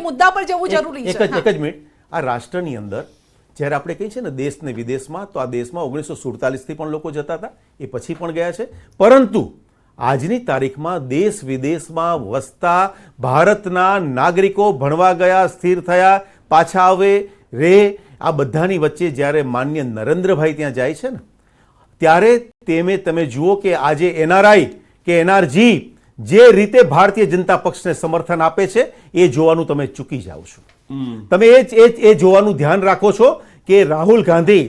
મુદ્દા પર જવું જરૂરી છે. એક જ મિનિટ, આ રાષ્ટ્રની અંદર જ્યારે આપણે કહીએ છીએ ને દેશ ને વિદેશમાં, તો આ દેશમાં 1947 થી પણ લોકો જતા હતા, એ પછી પણ ગયા છે, પરંતુ આજની તારીખમાં દેશ વિદેશમાં વસતા ભારતના નાગરિકો ભણવા ગયા, સ્થિર થયા, પાછા આવે રે, આ બધાની વચ્ચે જ્યારે માન્ય નરેન્દ્રભાઈ ત્યાં જાય છે ને, ત્યારે તમે જુઓ કે આજે એનઆરઆઈ કે એનઆરજી જે રીતે ભારતીય જનતા પક્ષને સમર્થન આપે છે એ જોવાનું તમે ચૂકી જાઓ છો. તમે એ જોવાનું ધ્યાન રાખો છો કે રાહુલ ગાંધી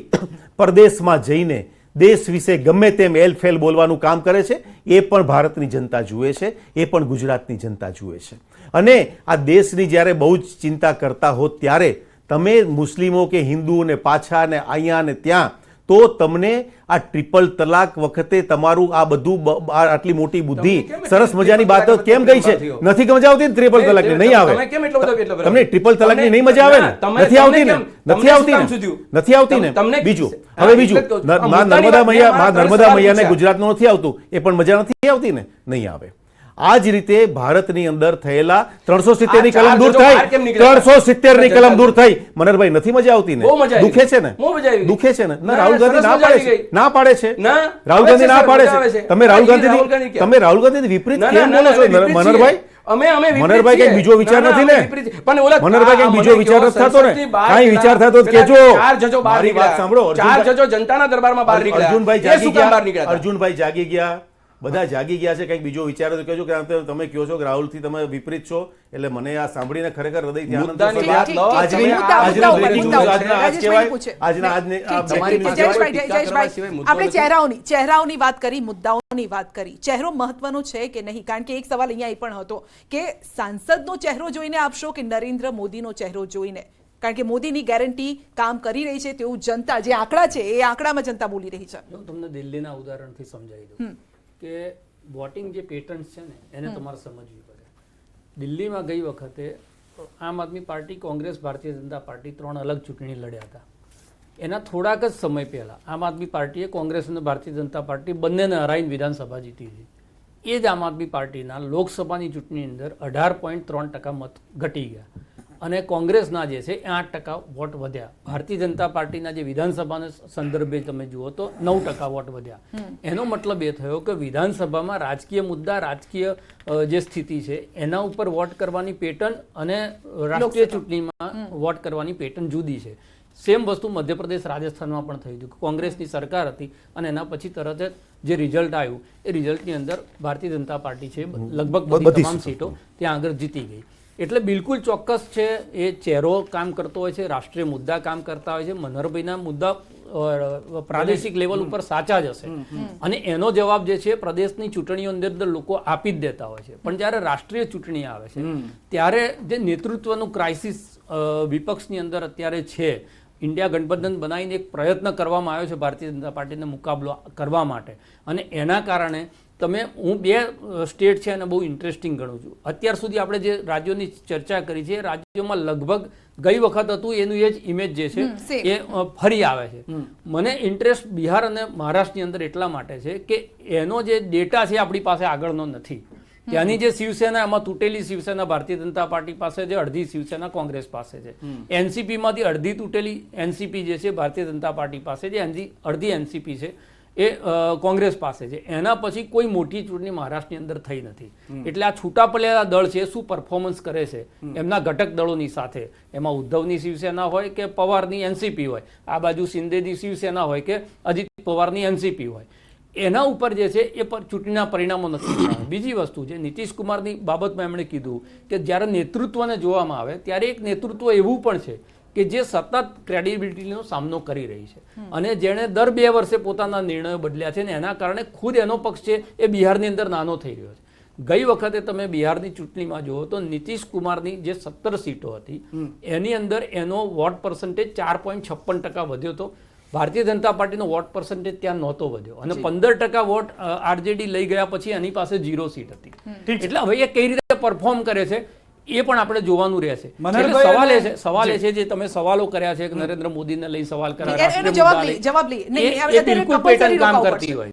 પરદેશમાં જઈને દેશ વિશે ગમે તેમ એલફેલ બોલવાનું કામ કરે છે, એ પણ ભારતની જનતા જુએ છે, એ પણ ગુજરાતની જનતા જુએ છે. અને આ દેશની જ્યારે બહુ જ ચિંતા કરતા હો ત્યારે તમે મુસ્લિમો કે હિન્દુઓને પાછા ને અહીંયા ને ત્યાં, તો તમને આ ટ્રિપલ તલાક વખતે તમારું આ બધું આટલી મોટી બુદ્ધિ સરસ મજાની બાતો કેમ ગઈ છે? નથી મજા આવતી ને ટ્રિપલ તલાકની? નહીં આવે તમને ટ્રિપલ તલાકની, નહીં મજા આવે ને? નથી આવતી ને? નથી આવતી ને? બીજું નર્મદા મૈયાને ગુજરાતનું નથી આવતું, એ પણ મજા નથી આવતી ને? નહીં આવે. આ જ રીતે ભારતની અંદર થયેલા 370 ની કલમ દૂર થઈ, 370 ની કલમ દૂર થઈ. મનરભાઈ નથી મજા આવતી ને? દુખે છે ને? દુખે છે ને? રાહુલ ગાંધી ના પાડે છે, ના પાડે છે, રાહુલ ગાંધી ના પાડે છે. તમે રાહુલ ગાંધી વિપરીત કેમ બોલો છો મનરભાઈ? મનરભાઈ કઈ બીજો વિચાર નથી ને? મનરભાઈ કઈ બીજો વિચાર નથી થતો ને? કઈ વિચાર થતો કેજો. મારી વાત સાંભળો, 4 જજો જનતાના દરબારમાં બહાર નીકળ્યા. અર્જુનભાઈ જાગી ગયા, બધા જાગી ગયા છે. કંઈક બીજો વિચાર તો કહેજો, કે તમે કહો છો કે રાહુલથી તમે વિપરીત છો, એટલે મને આ સાંભળીને ખરેખર હૃદયથી આનંદ થયો. આપણે ચહેરાઓની વાત કરી, મુદ્દાઓની વાત કરી. ચહેરો મહત્વનો છે કે નહીં? કારણ કે એક સવાલ અહીંયા એ પણ હતો કે સાંસદનો ચહેરો જોઈને આપશો કે નરેન્દ્ર મોદીનો ચહેરો જોઈને? કારણ કે મોદીની ગેરંટી કામ કરી રહી છે તેવું જનતા, જે આંકડા છે એ આંકડામાં જનતા બોલી રહી છે. હું તમને દિલ્હીના ઉદાહરણથી સમજાવી દઉં કે વોટિંગ જે પેટર્ન્સ છે ને એને તમારે સમજવી પડે. દિલ્હીમાં ગઈ વખતે આમ આદમી પાર્ટી, કોંગ્રેસ, ભારતીય જનતા પાર્ટી 3 અલગ ચૂંટણી લડ્યા હતા. એના થોડાક જ સમય પહેલા આમ આદમી પાર્ટીએ કોંગ્રેસ અને ભારતીય જનતા પાર્ટી બંનેને હરાઈને વિધાનસભા જીતી હતી. એ જ આમ આદમી પાર્ટીના લોકસભાની ચૂંટણી અંદર 18.3% મત ઘટી ગયા અને કોંગ્રેસના જે છે 8% વોટ વધ્યા. ભારતીય જનતા પાર્ટીના જે વિધાનસભાના સંદર્ભે તમે જુઓ તો 9% વોટ વધ્યા. એનો મતલબ એ થયો કે વિધાનસભામાં રાજકીય મુદ્દા, રાજકીય જે સ્થિતિ છે એના ઉપર વોટ કરવાની પેટર્ન અને રાષ્ટ્રીય ચૂંટણીમાં વોટ કરવાની પેટર્ન જુદી છે. સેમ વસ્તુ મધ્યપ્રદેશ, રાજસ્થાનમાં પણ થઈ હતું. કોંગ્રેસની સરકાર હતી અને એના પછી તરત જ જે રિઝલ્ટ આવ્યું એ રિઝલ્ટની અંદર ભારતીય જનતા પાર્ટી છે લગભગ બધી તમામ સીટો ત્યાં આગળ જીતી ગઈ. એટલે બિલકુલ ચોક્કસ છે, એ ચહેરો કામ કરતો હોય છે, રાષ્ટ્રીય મુદ્દા કામ કરતા હોય છે. મનહરભાઈના મુદ્દા પ્રાદેશિક લેવલ ઉપર સાચા જ હશે અને એનો જવાબ જે છે પ્રદેશની ચૂંટણીઓ અંદર લોકો આપી જ દેતા હોય છે. પણ જ્યારે રાષ્ટ્રીય ચૂંટણી આવે છે ત્યારે જે નેતૃત્વનું ક્રાઇસિસ વિપક્ષની અંદર અત્યારે છે, ઇન્ડિયા ગઠબંધન બનાવીને એક પ્રયત્ન કરવામાં આવ્યો છે ભારતીય જનતા પાર્ટીને મુકાબલો કરવા માટે. અને એના કારણે હું 2 સ્ટેટ છે અને બહુ ઇન્ટરેસ્ટિંગ ગણું છું. અત્યાર સુધી આપણે જે રાજ્યોની ચર્ચા કરી છે, રાજ્યોમાં લગભગ ગઈ વખત હતું એનું એ જ ઇમેજ જે છે એ ફરી આવે છે. મને ઇન્ટરેસ્ટ બિહાર અને મહારાષ્ટ્રની અંદર એટલા માટે છે કે એનો જે ડેટા છે આપણી પાસે આગળનો નથી. ત્યાંની જે શિવસેના, એમાં તૂટેલી શિવસેના ભારતીય જનતા પાર્ટી પાસે છે, અડધી શિવસેના કોંગ્રેસ પાસે છે. એનસીપીમાંથી અડધી તૂટેલી એનસીપી જે છે ભારતીય જનતા પાર્ટી પાસે છે, અડધી એનસીપી છે એ કોંગ્રેસ પાસે છે. એના પછી કોઈ મોટી ચૂંટણી મહારાષ્ટ્રની અંદર થઈ નથી. એટલે આ છૂટા પડેલા દળ છે શું પરફોર્મન્સ કરે છે એમના ઘટક દળોની સાથે, એમાં ઉદ્ધવની શિવસેના હોય કે પવારની એનસીપી હોય, આ બાજુ શિંદેની શિવસેના હોય કે અજીત પવારની એનસીપી હોય, એના ઉપર જે છે એ ચૂંટણીના પરિણામો નથી. બીજી વસ્તુ છે, નીતિશ કુમારની બાબતમાં એમણે કીધું કે જ્યારે નેતૃત્વને જોવામાં આવે ત્યારે એક નેતૃત્વ એવું પણ છે કે જે સતત ક્રેડિબિલિટીનો સામનો કરી રહી છે અને જેણે દર 2 વર્ષે પોતાના નિર્ણયો બદલ્યા છે ને એના કારણે ખુદ એનો પક્ષ છે એ બિહારની અંદર નાનો થઈ રહ્યો છે. ગઈ વખતે તમે બિહારની ચૂંટણીમાં જુઓ તો નીતિશ કુમારની જે 17 સીટો હતી એની અંદર એનો વોટ પર્સન્ટેજ 4.56% વધ્યો હતો. ભારતીય જનતા પાર્ટીનો વોટ પર્સન્ટેજ ત્યાં નહોતો વધ્યો અને 15% વોટ આરજેડી લઈ ગયા પછી એની પાસે 0 સીટ હતી. એટલે હવે એ કઈ રીતે પરફોર્મ કરે છે એ પણ આપણે જોવાનું રહેશે. સવાલ એ છે જે તમે સવાલો કર્યા છે કે નરેન્દ્ર મોદીને લઈ સવાલ કર્યા, બિલકુલ પેટર્ન કામ કરતી હોય.